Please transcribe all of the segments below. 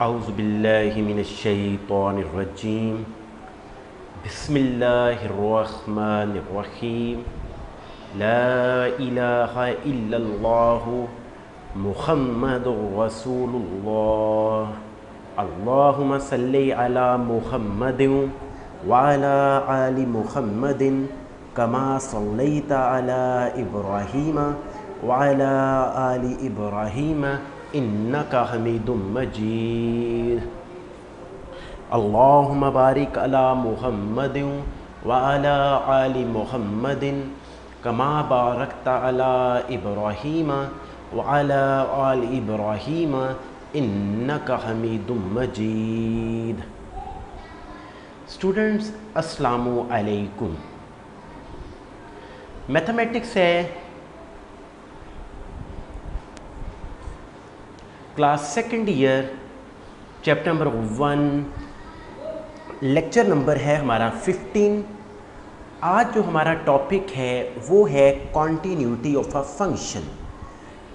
औज़ुबिल्लाहि मिनश्शैतानिर्रजीम बिस्मिल्लाहिर्रहमानिर्रहीम ला इलाहा इल्लल्लाहु मुहम्मदुर रसूलुल्लाह अल्लाहुम्मा सल्लि अला मुहम्मदिन व अला आलि मुहम्मदिन कमा सल्लैता अला इब्राहीम व अला आलि इब्राहीम इन्नका हमीदुम मजीद। अल्लाहुम्मा बारिक अला मुहम्मदिन व अला आलि मुहम्मदिन कमा बारकता अला इब्राहीम व अला आलि इब्राहीम इन्नका हमीदुम मजीद। स्टूडेंट्स अस्सलामु अलैकुम। मैथमेटिक्स है, class second year, chapter number 1, lecture number है हमारा 15। आज जो हमारा टॉपिक है वो है कॉन्टीन्यूटी ऑफ अ फंक्शन,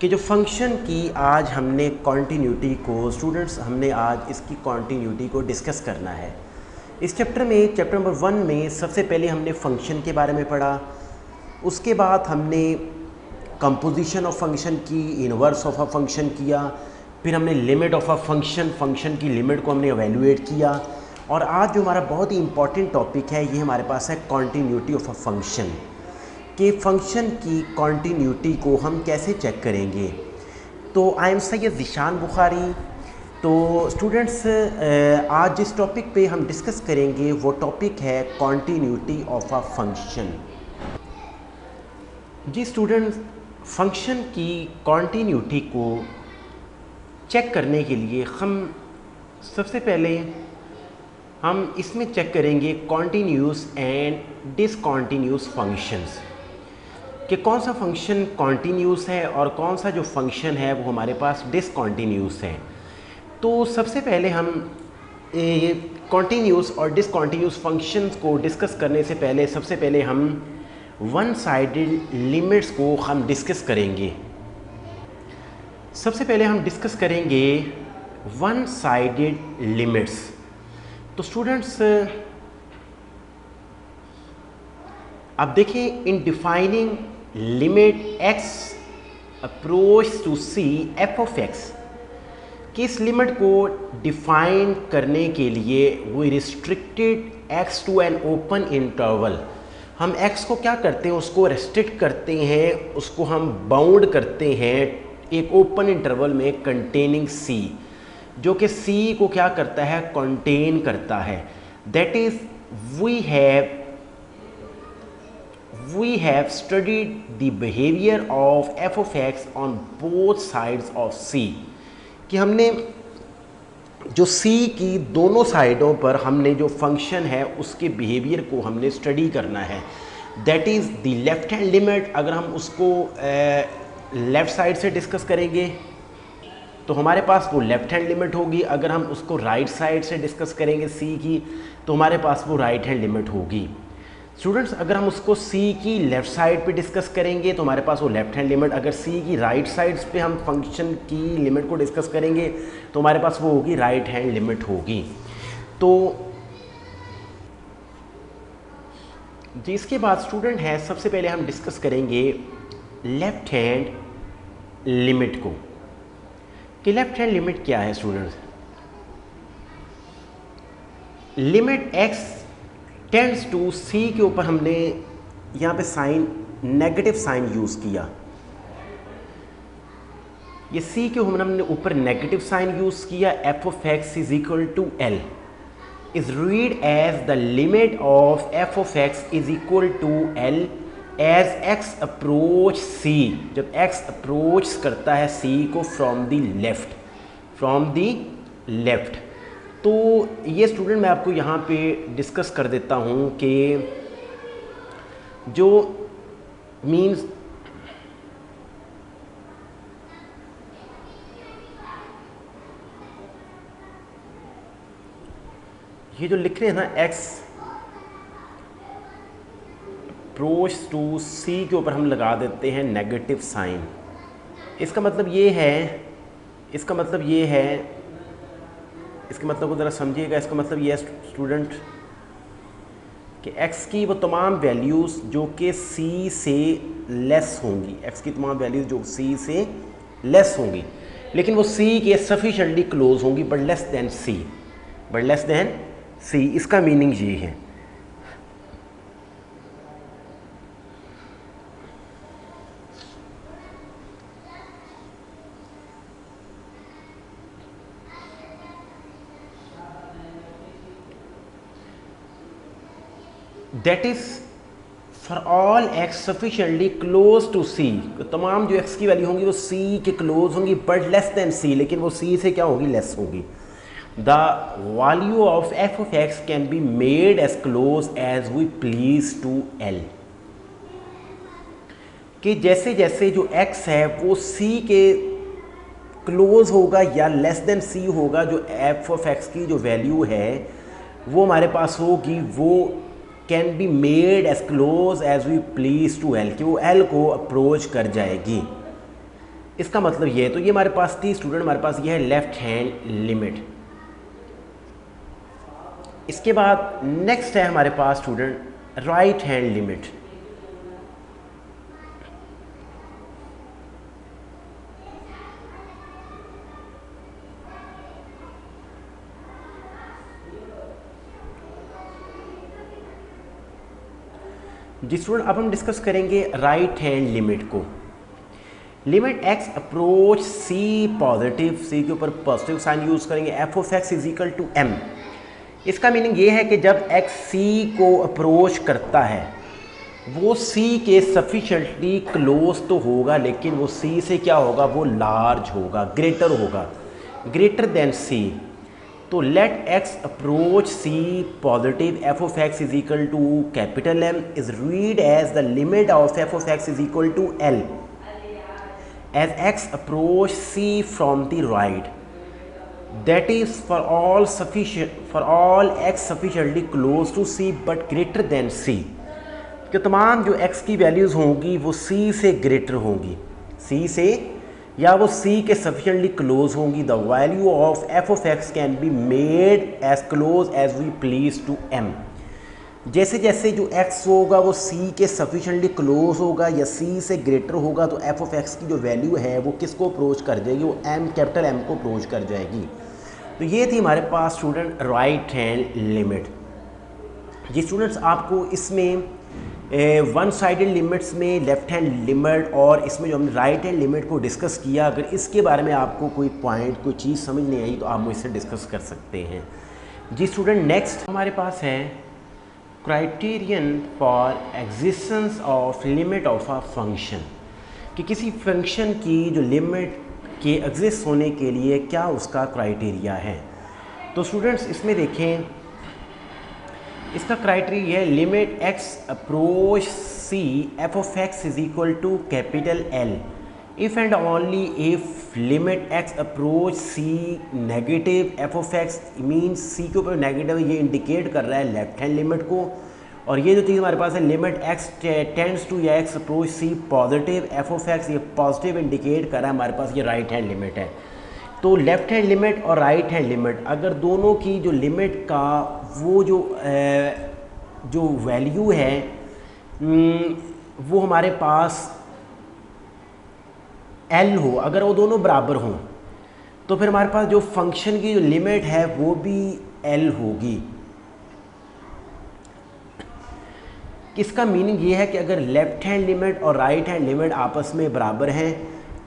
कि जो फंक्शन की आज हमने कॉन्टीन्यूटी को स्टूडेंट्स हमने आज इसकी कॉन्टीन्यूटी को डिस्कस करना है। इस चैप्टर में, चैप्टर नंबर 1 में सबसे पहले हमने फंक्शन के बारे में पढ़ा, उसके बाद हमने कंपोजिशन ऑफ फंक्शन की, इनवर्स ऑफ अ फंक्शन किया, फिर हमने लिमिट ऑफ अ फंक्शन की लिमिट को हमने एवेल्यूएट किया, और आज जो हमारा बहुत ही इंपॉर्टेंट टॉपिक है ये हमारे पास है कॉन्टीन्यूटी ऑफ अ फंक्शन, कि फंक्शन की कॉन्टीन्यूटी को हम कैसे चेक करेंगे। तो आई एम सैयद ज़ीशान बुखारी। तो स्टूडेंट्स आज जिस टॉपिक पे हम डिस्कस करेंगे वो टॉपिक है कॉन्टीन्यूटी ऑफ अ फंक्शन। जी स्टूडेंट्स, फंक्शन की कॉन्टीन्यूटी को चेक करने के लिए हम सबसे पहले हम इसमें चेक करेंगे कॉन्टीन्यूस एंड डिसकॉन्टीन्यूस फंक्शंस, कि कौन सा फंक्शन कॉन्टीन्यूस है और कौन सा जो फंक्शन है वो हमारे पास डिसकॉन्टीन्यूस है। तो सबसे पहले हम कॉन्टीन्यूस और डिसकॉन्टीन्यूस फंक्शंस को डिस्कस करने से पहले सबसे पहले हम वन साइडेड लिमिट्स को हम डिस्कस करेंगे। सबसे पहले हम डिस्कस करेंगे वन साइडेड लिमिट्स। तो स्टूडेंट्स अब देखें, in defining limit x approach to c f of x, कि इस लिमिट को डिफाइन करने के लिए we restricted x to an open interval. हम x को क्या करते हैं, उसको रेस्ट्रिक्ट करते हैं, उसको हम बाउंड करते हैं एक ओपन इंटरवल में कंटेनिंग c, जो कि c को क्या करता है, कंटेन करता है। That is we have studied the behaviour of f of x on both sides of c, कि हमने जो c की दोनों साइडों पर हमने जो फंक्शन है उसके बिहेवियर को हमने स्टडी करना है। That is the left hand limit. अगर हम उसको लेफ़्ट साइड से डिस्कस करेंगे तो हमारे पास वो लेफ़्ट हैंड लिमिट होगी। अगर हम उसको राइट साइड से डिस्कस करेंगे c की, तो हमारे पास वो राइट हैंड लिमिट होगी। स्टूडेंट्स, अगर हम उसको c की लेफ़्ट साइड पे डिस्कस करेंगे तो हमारे पास वो लेफ़्ट हैंड लिमिट, अगर c की राइट साइड्स पे हम फंक्शन की लिमिट को डिस्कस करेंगे तो हमारे पास वो होगी राइट हैंड लिमिट होगी। तो जिसके बाद स्टूडेंट है, सबसे पहले हम डिस्कस करेंगे लेफ़्ट हैंड लिमिट को, कि लेफ़्ट हैंड लिमिट क्या है। Students, limit x tends to c के ऊपर हमने यहाँ पे साइन, नेगेटिव साइन यूज़ किया। ये c के हमने ऊपर नेगेटिव साइन यूज़ किया। f of x is equal to l is read as the limit of f of x is equal to l as x approach c, जब x approach करता है c को from the left. तो ये student मैं आपको यहाँ पे डिस्कस कर देता हूँ कि जो मीन्स ये जो लिख रहे हैं ना, x अप्रोच टू c के ऊपर हम लगा देते हैं नेगेटिव साइन। इसका मतलब ये है इसके मतलब को ज़रा समझिएगा। इसका मतलब ये है स्टूडेंट कि x की वो तमाम वैल्यूज़ जो कि c से लेस होंगी, x की तमाम वैल्यूज़ जो c से लेस होंगी, लेकिन वो c के सफिशेंटली क्लोज होंगी, बट लेस दैन c। इसका मीनिंग ये है। That is for all x sufficiently close to c, तमाम जो x की वैल्यू होंगी वो c के क्लोज होंगी, बट लेस दैन c, लेकिन वो c से क्या होगी, लेस होगी। The value of f of x can be made as close as we please to l, कि जैसे जैसे जो x है वो c के क्लोज होगा या लेस देन c होगा, जो f ऑफ x की जो वैल्यू है वो हमारे पास होगी, वो can be made as close as we please to l, कि वो l को अप्रोच कर जाएगी। इसका मतलब ये है। तो ये हमारे पास थी स्टूडेंट, हमारे पास ये है लेफ्ट हैंड लिमिट। इसके बाद नेक्स्ट है हमारे पास स्टूडेंट राइट हैंड लिमिट। जी स्टूडेंट, अब हम डिस्कस करेंगे राइट हैंड लिमिट को। Limit x approach c positive, c के ऊपर पॉजिटिव साइन यूज़ करेंगे, f of x is equal to m। इसका मीनिंग ये है कि जब x c को अप्रोच करता है वो c के सफिशेंटली क्लोज तो होगा, लेकिन वो c से क्या होगा, वो लार्ज होगा, ग्रेटर होगा, ग्रेटर देन c। तो let x approach c positive, f of x is equal to capital M is read as the limit of f of x is equal to L as x approach c from the right, that is for all x sufficiently close to c but greater than c, कि तमाम जो x की values होंगी वो c से greater होंगी, c से या वो c के सफिशिएंटली क्लोज होंगी। The value of f of x can be made as close as we please to m, जैसे जैसे जो x होगा वो c के सफिशिएंटली क्लोज होगा या c से ग्रेटर होगा, तो f ऑफ x की जो वैल्यू है वो किसको अप्रोच कर जाएगी, वो m कैपिटल M को अप्रोच कर जाएगी। तो ये थी हमारे पास स्टूडेंट राइट हैंड लिमिट। जी स्टूडेंट्स, आपको इसमें वन साइडेड लिमिट्स में लेफ़्ट हैंड लिमिट और इसमें जो हमने राइट हैंड लिमिट को डिस्कस किया, अगर इसके बारे में आपको कोई पॉइंट कोई चीज़ समझ नहीं आई तो आप मुझसे डिस्कस कर सकते हैं। जी स्टूडेंट, नेक्स्ट हमारे पास है criterion for existence of limit of a function, कि किसी फंक्शन की जो लिमिट के एग्जिस्ट होने के लिए क्या उसका क्राइटेरिया है। तो स्टूडेंट्स इसमें देखें, इसका क्राइटेरिया है limit x approach c f of x is equal to capital L if and only if limit x approach c negative f of x means c के ऊपर नेगेटिव, ये इंडिकेट कर रहा है लेफ्ट हैंड लिमिट को। और ये जो चीज़ हमारे पास है लिमिट x टेंड्स टू या x approach c positive f of x, ये पॉजिटिव इंडिकेट कर रहा है हमारे पास, ये राइट हैंड लिमिट है। तो लेफ़्ट हैंड लिमिट और राइट हैंड लिमिट, अगर दोनों की जो लिमिट का वो जो वैल्यू है वो हमारे पास L हो, अगर वो दोनों बराबर हों तो फिर हमारे पास जो फंक्शन की जो लिमिट है वो भी L होगी। इसका मीनिंग ये है कि अगर लेफ़्ट हैंड लिमिट और राइट हैंड लिमिट आपस में बराबर हैं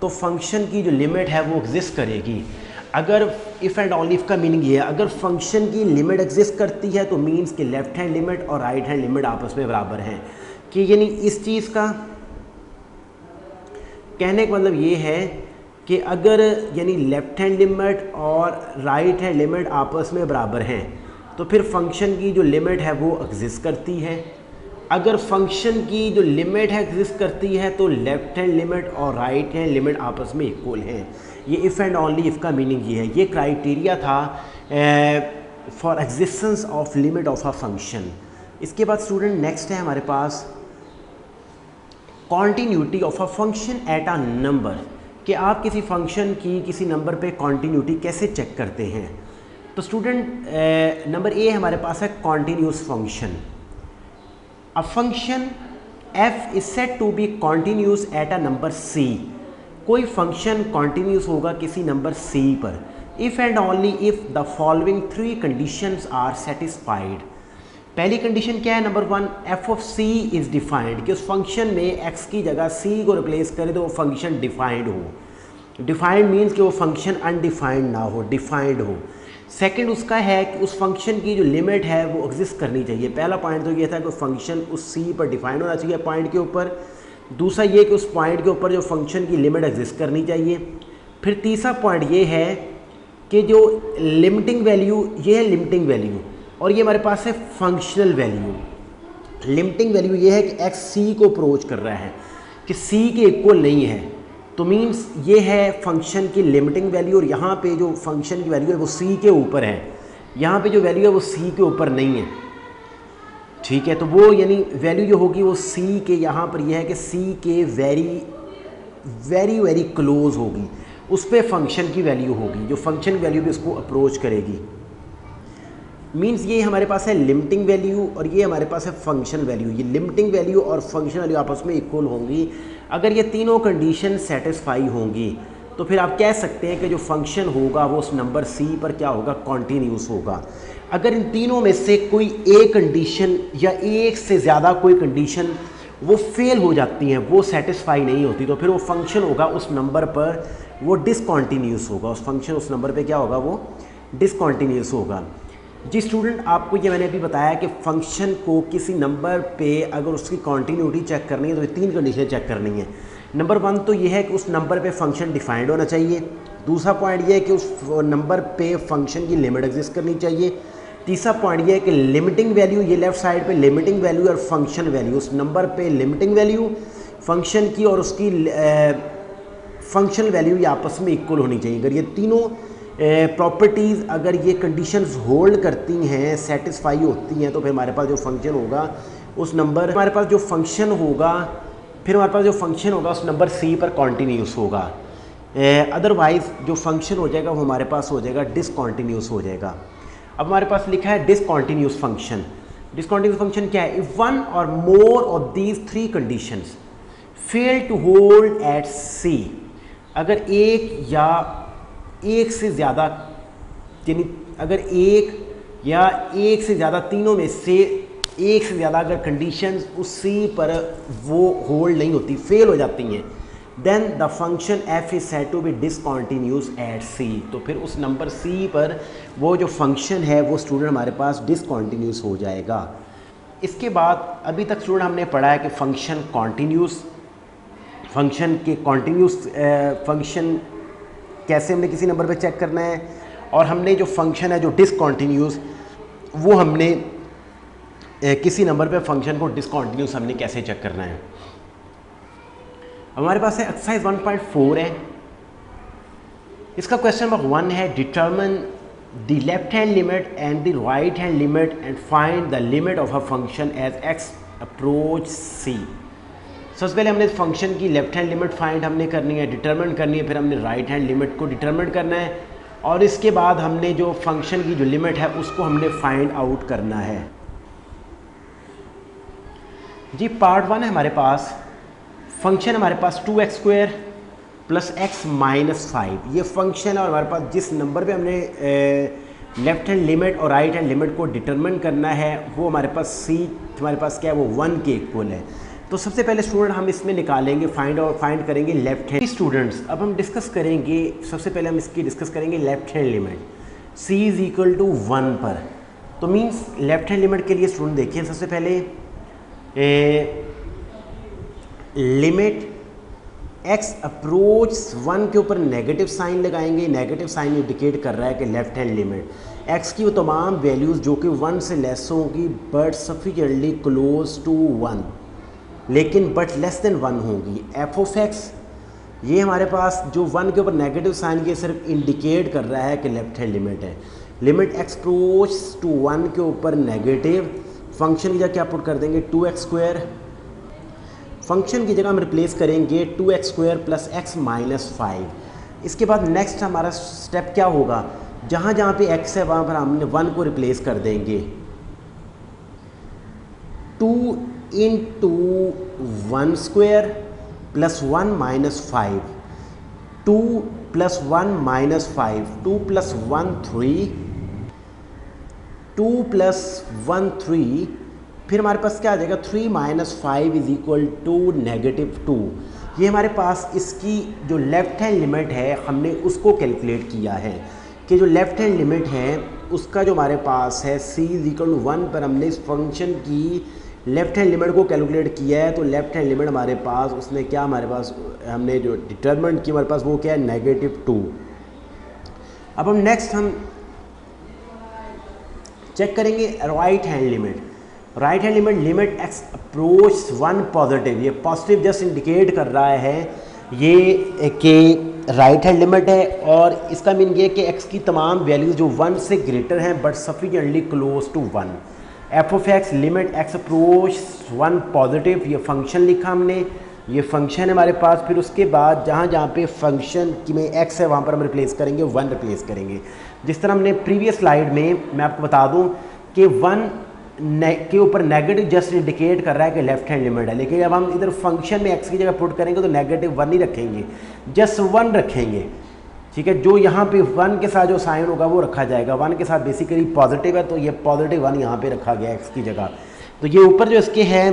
तो फंक्शन की जो लिमिट है वो एग्जिस्ट करेगी। अगर इफ़ एंड ओनली इफ का मीनिंग ये है, अगर फंक्शन की लिमिट एग्जिस्ट करती है तो मीन्स कि लेफ़्ट हैंड लिमिट और राइट हैंड लिमिट आपस में बराबर हैं। कि यानी इस चीज़ का कहने का मतलब ये है कि अगर यानी लेफ़्ट हैंड लिमिट और राइट हैंड लिमिट आपस में बराबर हैं तो फिर फंक्शन की जो लिमिट है वो एग्जिस्ट करती है। अगर फंक्शन की जो लिमिट है एग्जिस्ट करती है तो लेफ़्ट हैंड लिमिट और राइट हैंड लिमिट आपस में इक्वल हैं। ये इफ़ एंड ओनली इफ़ का मीनिंग ये है। ये क्राइटेरिया था for existence of limit of a function. इसके बाद स्टूडेंट नेक्स्ट है हमारे पास continuity of a function at a number, कि आप किसी फंक्शन की किसी नंबर पे कॉन्टीन्यूटी कैसे चेक करते हैं। तो स्टूडेंट नंबर ए हमारे पास है continuous function. A function f is said to be continuous at a number c। कोई फंक्शन कॉन्टीन्यूस होगा किसी नंबर c पर if and only if the following 3 conditions are satisfied. पहली कंडीशन क्या है, number 1 f of c is defined, कि उस function में x की जगह c को रिप्लेस करे तो वो फंक्शन डिफाइंड हो। डिफाइंड मीन्स कि वो फंक्शन अनडिफाइंड ना हो, डिफाइंड हो। सेकंड उसका है कि उस फंक्शन की जो लिमिट है वो एग्जिस्ट करनी चाहिए। पहला पॉइंट तो ये था कि फंक्शन उस c पर डिफाइंड होना चाहिए पॉइंट के ऊपर। दूसरा ये कि उस पॉइंट के ऊपर जो फंक्शन की लिमिट एग्जिस्ट करनी चाहिए। फिर तीसरा पॉइंट ये है कि जो लिमिटिंग वैल्यू, ये है लिमिटिंग वैल्यू, और ये हमारे पास है फंक्शनल वैल्यू। लिमिटिंग वैल्यू ये है कि x c को अप्रोच कर रहा है, कि c के इक्वल नहीं है, तो मीन्स ये है फंक्शन की लिमिटिंग वैल्यू। और यहाँ पे जो फंक्शन की वैल्यू है वो c के ऊपर है, यहाँ पे जो वैल्यू है वो c के ऊपर नहीं है, ठीक है। तो वो यानी वैल्यू जो होगी वो c के, यहाँ पर यह है कि c के वेरी वेरी वेरी क्लोज होगी, उस पर फंक्शन की वैल्यू होगी, जो फंक्शन की वैल्यू भी उसको अप्रोच करेगी। मीन्स ये हमारे पास है लिमिटिंग वैल्यू और ये हमारे पास है फंक्शन वैल्यू। ये लिमिटिंग वैल्यू और फंक्शन वैल्यू आपस में इक्वल होंगी। अगर ये तीनों कंडीशन सेटिस्फाई होंगी तो फिर आप कह सकते हैं कि जो फंक्शन होगा वो उस नंबर c पर क्या होगा, कॉन्टीन्यूस होगा। अगर इन तीनों में से कोई एक कंडीशन या एक से ज़्यादा कोई कंडीशन वो फेल हो जाती हैं, वो सेटिस्फाई नहीं होती, तो फिर वो फंक्शन होगा उस नंबर पर वो डिसकॉन्टीन्यूस होगा। उस फंक्शन उस नंबर पे क्या होगा, वो डिसकॉन्टीन्यूस होगा। जी स्टूडेंट, आपको ये मैंने अभी बताया कि फंक्शन को किसी नंबर पे अगर उसकी कॉन्टीन्यूटी चेक करनी है तो ये 3 कंडीशन चेक करनी है। नंबर 1 तो ये है कि उस नंबर पे फंक्शन डिफाइंड होना चाहिए। दूसरा पॉइंट ये है कि उस नंबर पे फंक्शन की लिमिट एग्जिस्ट करनी चाहिए। तीसरा पॉइंट ये है कि लिमिटिंग वैल्यू, ये लेफ्ट साइड पे लिमिटिंग वैल्यू और फंक्शन वैल्यू, उस नंबर पे लिमिटिंग वैल्यू फंक्शन की और उसकी फंक्शनल वैल्यू ये आपस में इक्वल होनी चाहिए। अगर ये तीनों प्रॉपर्टीज़, अगर ये कंडीशंस होल्ड करती हैं, सेटिस्फाई होती हैं, तो फिर हमारे पास जो फंक्शन होगा उस नंबर, हमारे पास जो फंक्शन होगा, फिर हमारे पास जो फंक्शन होगा उस नंबर c पर कॉन्टीन्यूस होगा। अदरवाइज़ जो फंक्शन हो जाएगा वो हमारे पास हो जाएगा डिसकॉन्टीन्यूस हो जाएगा। अब हमारे पास लिखा है डिसकॉन्टीन्यूस फंक्शन। डिसकॉन्टीन्यूस फंक्शन क्या है, इफ़ वन और more of these 3 conditions fail to hold at c, अगर एक या एक से ज़्यादा, यानी अगर एक या एक से ज़्यादा, तीनों में से एक से ज़्यादा अगर कंडीशंस उस c पर वो होल्ड नहीं होती, फेल हो जाती हैं, then the function f is said to be discontinuous at c। तो फिर उस नंबर c पर वो जो फंक्शन है वो स्टूडेंट हमारे पास डिसकॉन्टीन्यूस हो जाएगा। इसके बाद अभी तक स्टूडेंट हमने पढ़ा है कि फंक्शन कॉन्टीन्यूस, फंक्शन के कॉन्टीन्यूस फंक्शन कैसे हमने किसी नंबर पे चेक करना है, और हमने जो फंक्शन है जो डिसकॉन्टीन्यूस, वो हमने किसी नंबर पे फंक्शन को डिसकॉन्टीन्यूस हमने कैसे चेक करना है। हमारे पास है एक्सरसाइज 1.4 है। इसका क्वेश्चन नंबर 1 है, determine the left hand limit and the right hand limit and find the limit of a function as x approach c। सबसे पहले हमने फंक्शन की लेफ्ट हैंड लिमिट फाइंड हमने करनी है, डिटरमिन करनी है, फिर हमने राइट हैंड लिमिट को डिटरमिन करना है, और इसके बाद हमने जो फंक्शन की जो लिमिट है उसको हमने फाइंड आउट करना है। जी पार्ट 1 है हमारे पास, फंक्शन हमारे पास 2x² प्लस x माइनस 5, ये फंक्शन है, और हमारे पास जिस नंबर पे हमने लेफ्ट हैंड लिमिट और राइट हैंड लिमिट को डिटरमिन करना है वो हमारे पास c, हमारे पास क्या है, वो 1 के इक्वल है। तो सबसे पहले स्टूडेंट हम इसमें निकालेंगे फाइंड करेंगे लेफ्ट हैंड। स्टूडेंट्स अब हम डिस्कस करेंगे, सबसे पहले हम इसकी डिस्कस करेंगे left hand limit c is equal to 1 पर। तो मीन्स लेफ्ट हैंड लिमिट के लिए स्टूडेंट देखिए, सबसे पहले लिमिट x अप्रोच 1 के ऊपर नेगेटिव साइन लगाएंगे। नेगेटिव साइन इंडिकेट कर रहा है कि लेफ्ट हैंड लिमिट x की वो तमाम वैल्यूज़ जो कि 1 से लेस होंगी बट सफिशिएंटली क्लोज टू 1, लेकिन बट लेस देन 1 होगी। f ऑफ x ये हमारे पास जो 1 के ऊपर नेगेटिव साइन ये सिर्फ इंडिकेट कर रहा है कि लेफ्ट हैंड लिमिट है। लिमिट x अप्रोच टू 1 के ऊपर नेगेटिव, फंक्शन की जगह क्या पुट कर देंगे 2x², फंक्शन की जगह हम रिप्लेस करेंगे 2x² प्लस x माइनस 5। इसके बाद नेक्स्ट हमारा स्टेप क्या होगा जहाँ जहाँ पे x है वहाँ पर हमने 1 को रिप्लेस कर देंगे। 2 into 1 square plus 1 minus 5, 2 plus 1 minus 5, 2 plus 1 3, 2 plus 1 3, फिर हमारे पास क्या आ जाएगा 3 माइनस 5 इज इक्वल टू -2। ये हमारे पास इसकी जो लेफ़्ट हैंड लिमिट है हमने उसको कैलकुलेट किया है कि जो लेफ़्ट हैंड लिमिट है उसका जो हमारे पास है c इज इक्वल टू 1 पर हमने इस फंक्शन की लेफ़्ट हैंड लिमिट को कैलकुलेट किया है। तो लेफ़्ट हैंड लिमिट हमारे पास उसने क्या हमारे पास हमने जो डिटरमिनेंट की हमारे पास वो क्या है -2। अब हम नेक्स्ट हम चेक करेंगे right hand limit. Right hand limit x approach 1 positive, ये पॉजिटिव जस्ट इंडिकेट कर रहा है ये कि राइट हैंड लिमिट है और इसका मीन ये कि x की तमाम वैल्यूज़ जो 1 से ग्रेटर हैं but sufficiently close to 1। F of x limit x approach 1 positive, ये फंक्शन लिखा हमने, ये फंक्शन है हमारे पास। फिर उसके बाद जहाँ जहाँ पे फंक्शन की में x है वहाँ पर हम रिप्लेस करेंगे 1 रिप्लेस करेंगे। जिस तरह हमने प्रीवियस स्लाइड में मैं आपको बता दूँ कि 1 के ऊपर नेगेटिव जस्ट इंडिकेट कर रहा है कि लेफ्ट हैंड लिमिट है, लेकिन जब हम इधर फंक्शन में x की जगह पुट करेंगे तो -1 नहीं रखेंगे, जस्ट 1 रखेंगे। ठीक है, जो यहाँ पे 1 के साथ जो साइन होगा वो रखा जाएगा। 1 के साथ बेसिकली पॉजिटिव है तो ये +1 यहाँ पे रखा गया x की जगह। तो ये ऊपर जो इसके है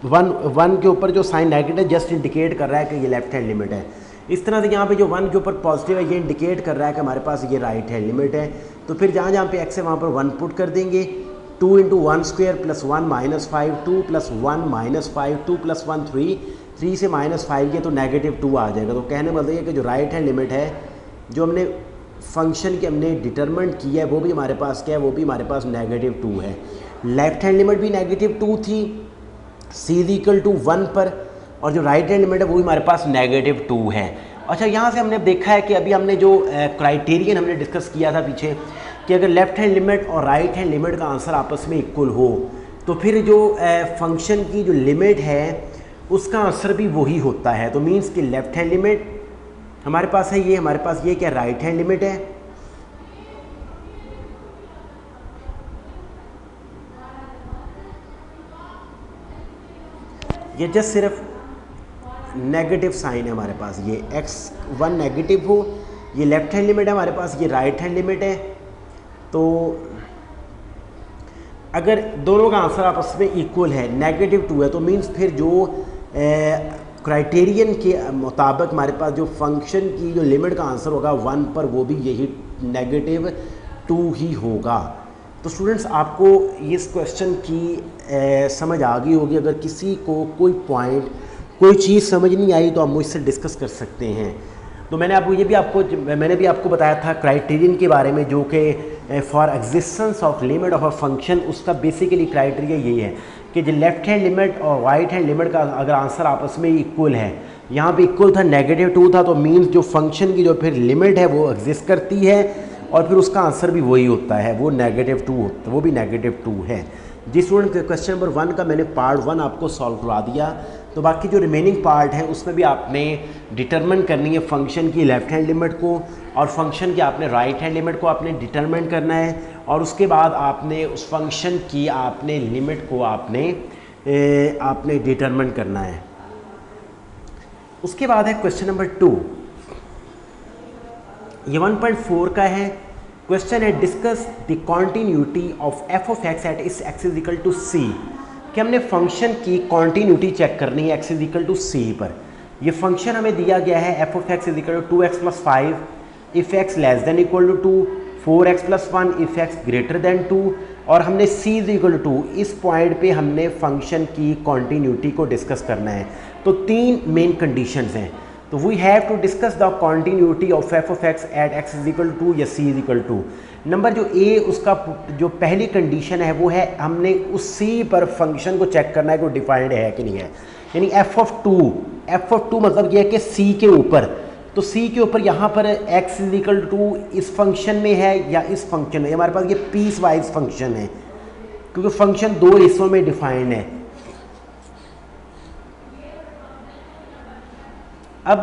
1 के ऊपर जो साइन नेगेटिव जस्ट इंडिकेट कर रहा है कि ये लेफ्ट हैंड लिमिट है। इस तरह से यहाँ पे जो 1 के ऊपर पॉजिटिव है ये इंडिकेट कर रहा है कि हमारे पास ये राइट हैंड लिमिट है। तो फिर जहाँ जहाँ पे x है वहाँ पर 1 पुट कर देंगे। 2 into 1 square plus 1 minus 5, 2 plus 1 minus 5, 2 plus 1 3, 3 से -5 गया तो -2 आ जाएगा। तो कहने मतलब ये कि जो राइट हैंड लिमिट है जो हमने फंक्शन की हमने डिटरमिनेंट किया है वो भी हमारे पास क्या है, वो भी हमारे पास -2 है। लेफ्ट हैंड लिमिट भी -2 थी c इज इक्वल टू 1 पर, और जो राइट हैंड लिमिट है वो भी हमारे पास -2 है। अच्छा, यहाँ से हमने देखा है कि अभी हमने जो क्राइटेरियन हमने डिस्कस किया था पीछे कि अगर लेफ़्ट हैंड लिमिट और राइट हैंड लिमिट का आंसर आपस में इक्वल हो तो फिर जो फंक्शन की जो लिमिट है उसका आंसर भी वही होता है। तो मीन्स कि लेफ़्ट हैंड लिमिट हमारे पास है, ये हमारे पास ये क्या राइट हैंड लिमिट है। ये जस्ट सिर्फ नेगेटिव साइन है हमारे पास, ये x1 नेगेटिव हो, ये लेफ़्ट हैंड लिमिट है हमारे पास, ये राइट हैंड लिमिट है। तो अगर दोनों का आंसर आपस में इक्वल है -2 है तो मीन्स फिर जो क्राइटेरियन के मुताबिक हमारे पास जो फंक्शन की जो लिमिट का आंसर होगा 1 पर वो भी यही -2 ही होगा। तो स्टूडेंट्स आपको इस क्वेश्चन की समझ आ गई होगी। अगर किसी को कोई पॉइंट कोई चीज़ समझ नहीं आई तो आप मुझसे डिस्कस कर सकते हैं। तो मैंने भी आपको बताया था क्राइटेरियन के बारे में जो कि for existence of limit of a function उसका बेसिकली क्राइटेरिया यही है कि जो लेफ़्ट हैंड लिमिट और राइट हैंड लिमिट का अगर आंसर आपस में इक्वल है, यहाँ पे इक्वल था -2 था तो मीन्स जो फंक्शन की जो फिर लिमिट है वो एग्जिस्ट करती है और फिर उसका आंसर भी वही होता है, वो -2 होता है, वो भी -2 है। जिस स्टूडेंट क्वेश्चन नंबर 1 का मैंने पार्ट 1 आपको सॉल्व करवा दिया, तो बाकी जो रिमेनिंग पार्ट है उसमें भी आपने डिटरमिन करनी है फंक्शन की लेफ़्ट हैंड लिमिट को और फंक्शन की आपने राइट हैंड लिमिट को आपने डिटरमिन करना है और उसके बाद आपने उस फंक्शन की आपने लिमिट को आपने डिटरमिन करना है। उसके बाद है क्वेश्चन नंबर 2, ये 1.4 का है। क्वेश्चन है discuss the continuity of f of x at इस x is equal to c, कि हमने फंक्शन की कॉन्टीन्यूटी चेक करनी है एक्स इज इक्वल टू सी पर। ये फंक्शन हमें दिया गया है f of x is equal to 2x + 5 if x less than equal to 2, 4x + 1 if x greater than 2, और हमने c इज इक्वल टू 2 इस पॉइंट पे हमने फंक्शन की कॉन्टीन्यूटी को डिस्कस करना है। तो 3 मेन कंडीशंस हैं। तो we have to discuss the continuity of f of x at x is equal to या c is equal to. Number जो ए उसका जो पहली कंडीशन है वो है हमने उस सी पर फंक्शन को चेक करना है कि वो डिफाइंड है कि नहीं है, यानी एफ ऑफ टू मतलब ये है कि सी के ऊपर, तो सी के ऊपर यहाँ पर एक्स इज इक्वल टू इस फंक्शन में है या इस फंक्शन में, हमारे पास ये पीस वाइज फंक्शन है क्योंकि फंक्शन 2 हिस्सों में डिफाइंड है। अब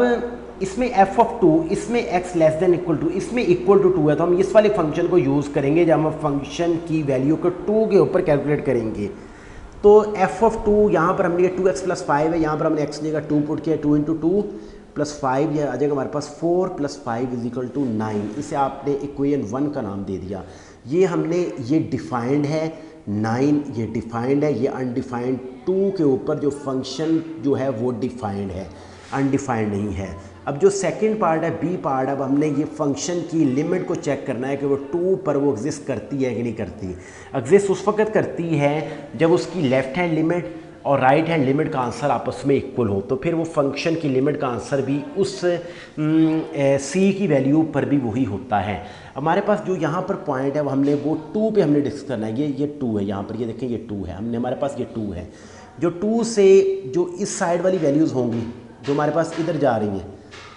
इसमें एफ ऑफ टू, इसमें x less than equal to, इसमें इक्वल टू 2 है, तो हम इस वाले फंक्शन को यूज़ करेंगे जब हम फंक्शन की वैल्यू को 2 के ऊपर कैलकुलेट करेंगे। तो एफ ऑफ 2 यहाँ पर हमने 2x + 5 है, यहाँ पर हमने x जगह 2 पुट किया, 2 × 2 + 5, यह आ जाएगा हमारे पास 4 + 5 = 9। इसे आपने इक्वेशन 1 का नाम दे दिया। ये हमने ये डिफाइंड है 9, ये डिफाइंड है, ये अनडिफाइंड 2 के ऊपर जो फंक्शन जो है वो डिफाइंड है, अनडिफाइंड नहीं है। अब जो सेकंड पार्ट है बी पार्ट, अब हमने ये फंक्शन की लिमिट को चेक करना है कि वो 2 पर वो एग्जिस्ट करती है कि नहीं करती। एग्जिस्ट उस वक्त करती है जब उसकी लेफ़्ट हैंड लिमिट और राइट हैंड लिमिट का आंसर आपस में इक्वल हो, तो फिर वो फंक्शन की लिमिट का आंसर भी उस सी की वैल्यू पर भी वही होता है। हमारे पास जो यहाँ पर पॉइंट है वो हमने वो 2 पे हमने डिस्कस करना है। ये 2 है, यहाँ पर ये देखें ये 2 है, हमने हमारे पास ये 2 है। जो 2 से जो इस साइड वाली वैल्यूज़ होंगी जो हमारे पास इधर जा रही हैं,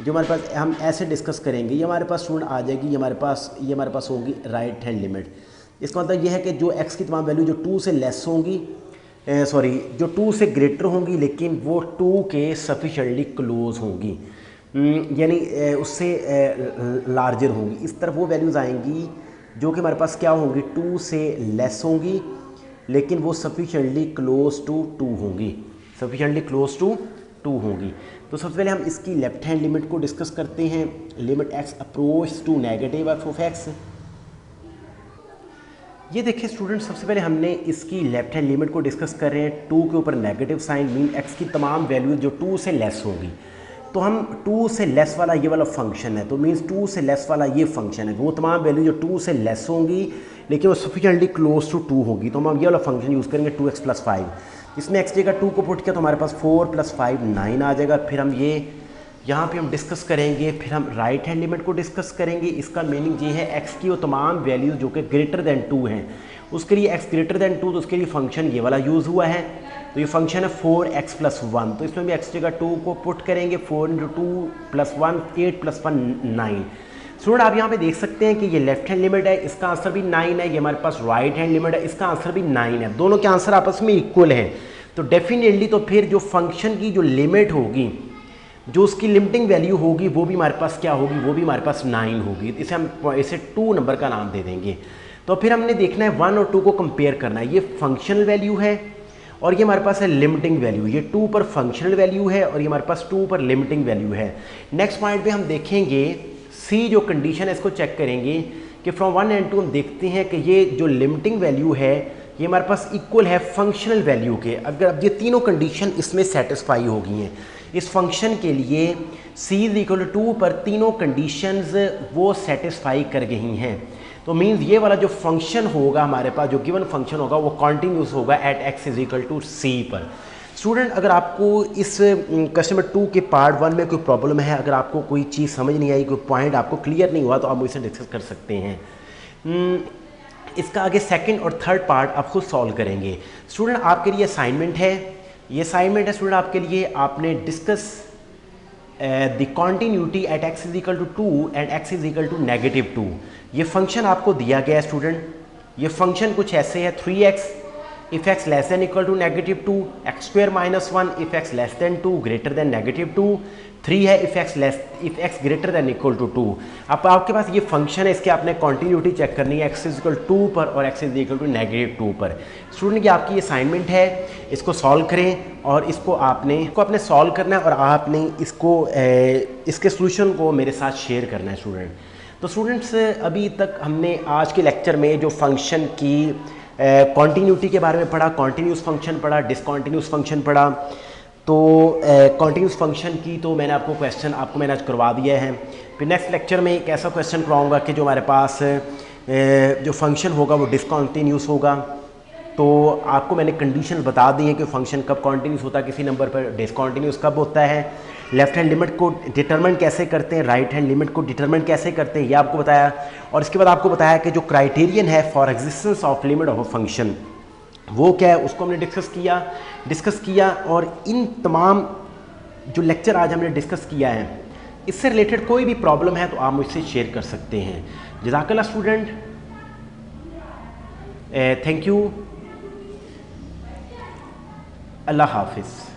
जो हमारे पास हम ऐसे डिस्कस करेंगे, ये हमारे पास स्टूडेंट आ जाएगी, ये हमारे पास होगी राइट हैंड लिमिट। इसका मतलब ये है कि जो x की तमाम वैल्यू जो 2 से लेस होंगी, जो 2 से ग्रेटर होंगी लेकिन वो 2 के सफिशेंटली क्लोज होंगी, यानी उससे लार्जर होंगी। इस तरफ वो वैल्यूज़ आएंगी जो कि हमारे पास क्या होंगी, 2 से लेस होंगी लेकिन वो सफिशेंटली क्लोज टू 2 होंगी, सफिशेंटली क्लोज टू 2 होंगी। तो सबसे पहले हम इसकी लेफ्ट हैंड लिमिट को डिस्कस करते हैं। Limit x approach to negative f of x। ये देखिए स्टूडेंट, सबसे पहले हमने इसकी लेफ्ट हैंड लिमिट को डिस्कस कर रहे हैं। 2 के ऊपर नेगेटिव साइन मीन x की तमाम वैल्यू जो 2 से लेस होंगी, तो हम 2 से लेस वाला ये वाला फंक्शन है, तो मीन्स 2 से लेस वाला ये फंक्शन है, वो तमाम वैल्यू जो 2 से लेस होंगी लेकिन वो सफिशिएंटली क्लोज टू 2 होगी, तो हम ये वाला फंक्शन यूज़ करेंगे 2x + 5। इसमें x जगह 2 को पुट किया तो हमारे पास 4 + 5 9 आ जाएगा। फिर हम ये यहाँ पे हम डिस्कस करेंगे, फिर हम राइट हैंड लिमिट को डिस्कस करेंगे। इसका मीनिंग ये है x की वो तमाम वैल्यूज़ जो कि ग्रेटर दैन 2 हैं, उसके लिए x ग्रेटर दैन 2, तो उसके लिए फंक्शन ये वाला यूज़ हुआ है। तो ये फंक्शन है 4x + 1, तो इसमें भी x जगह 2 को पुट करेंगे, 4 × 2 + 1 8 + 1 9। स्टूडेंट आप यहाँ पे देख सकते हैं कि ये लेफ्ट हैंड लिमिट है, इसका आंसर भी 9 है, ये हमारे पास राइट हैंड लिमिट है, इसका आंसर भी 9 है, दोनों के आंसर आपस में इक्वल हैं। तो डेफिनेटली तो फिर जो फंक्शन की जो लिमिट होगी, जो उसकी लिमिटिंग वैल्यू होगी, वो भी हमारे पास क्या होगी, वो भी हमारे पास 9 होगी। इसे हम इसे 2 नंबर का नाम दे देंगे। तो फिर हमने देखना है 1 और 2 को कंपेयर करना है। ये फंक्शनल वैल्यू है और ये हमारे पास है लिमिटिंग वैल्यू। ये 2 पर फंक्शनल वैल्यू है और ये हमारे पास 2 पर लिमिटिंग वैल्यू है। नेक्स्ट पॉइंट पे हम देखेंगे सी जो कंडीशन है, इसको चेक करेंगे कि फ्रॉम 1 and 2 हम देखते हैं कि ये जो लिमिटिंग वैल्यू है ये हमारे पास इक्वल है फंक्शनल वैल्यू के। अगर अब ये तीनों कंडीशन इसमें सेटिस्फाई हो गई हैं, इस फंक्शन के लिए c = 2 पर तीनों कंडीशंस वो सेटिस्फाई कर गई हैं, तो मीन्स ये वाला जो फंक्शन होगा हमारे पास, जो गिवन फंक्शन होगा वो कॉन्टीन्यूस होगा एट x = c पर। स्टूडेंट अगर आपको इस क्वेश्चन नंबर 2 के पार्ट 1 में कोई प्रॉब्लम है, अगर आपको कोई चीज़ समझ नहीं आई, कोई पॉइंट आपको क्लियर नहीं हुआ, तो आप मुझसे डिस्कस कर सकते हैं। इसका आगे सेकंड और थर्ड पार्ट आप खुद सॉल्व करेंगे। स्टूडेंट आपके लिए असाइनमेंट है, ये असाइनमेंट है स्टूडेंट आपके लिए, आपने discuss the continuity at x = 2 and x = -2। ये फंक्शन आपको दिया गया है स्टूडेंट। ये फंक्शन कुछ ऐसे है 3x if x less than equal to -2, x² - 1 if x less than 2 greater than -2, 3 है if x greater than equal to 2। अब आपके पास ये फंक्शन है, इसके आपने कॉन्टीन्यूटी चेक करनी है x = 2 पर और x = -2 पर। स्टूडेंट ये आपकी असाइनमेंट है, इसको सॉल्व करें और इसको आपने सॉल्व करना है और आपने इसके सोल्यूशन को मेरे साथ शेयर करना है स्टूडेंट। तो स्टूडेंट्स अभी तक हमने आज के लेक्चर में जो फंक्शन की कॉन्टीन्यूटी के बारे में पढ़ा, कॉन्टीन्यूस फंक्शन पढ़ा, डिसकॉन्टीन्यूस फंक्शन पढ़ा। तो कॉन्टीन्यूस फंक्शन की तो मैंने आपको क्वेश्चन मैंने आज करवा दिया है। फिर नेक्स्ट लेक्चर में एक ऐसा क्वेश्चन करवाऊंगा कि जो हमारे पास जो फंक्शन होगा वो डिसकॉन्टीन्यूस होगा। तो आपको मैंने कंडीशन बता दी है कि फंक्शन कब कॉन्टीन्यूस होता है, किसी नंबर पर डिसकॉन्टीन्यूस कब होता है, लेफ्ट हैंड लिमिट को डिटरमिन कैसे करते हैं, राइट हैंड लिमिट को डिटरमिन कैसे करते हैं, ये आपको बताया। और इसके बाद आपको बताया कि जो क्राइटेरियन है for existence of limit of a function वो क्या है, उसको हमने डिस्कस किया। और इन तमाम जो लेक्चर आज हमने डिस्कस किया है, इससे रिलेटेड कोई भी प्रॉब्लम है तो आप मुझसे शेयर कर सकते हैं। जज़ाकल्लाह स्टूडेंट, थैंक यू, अल्लाह हाफिज़।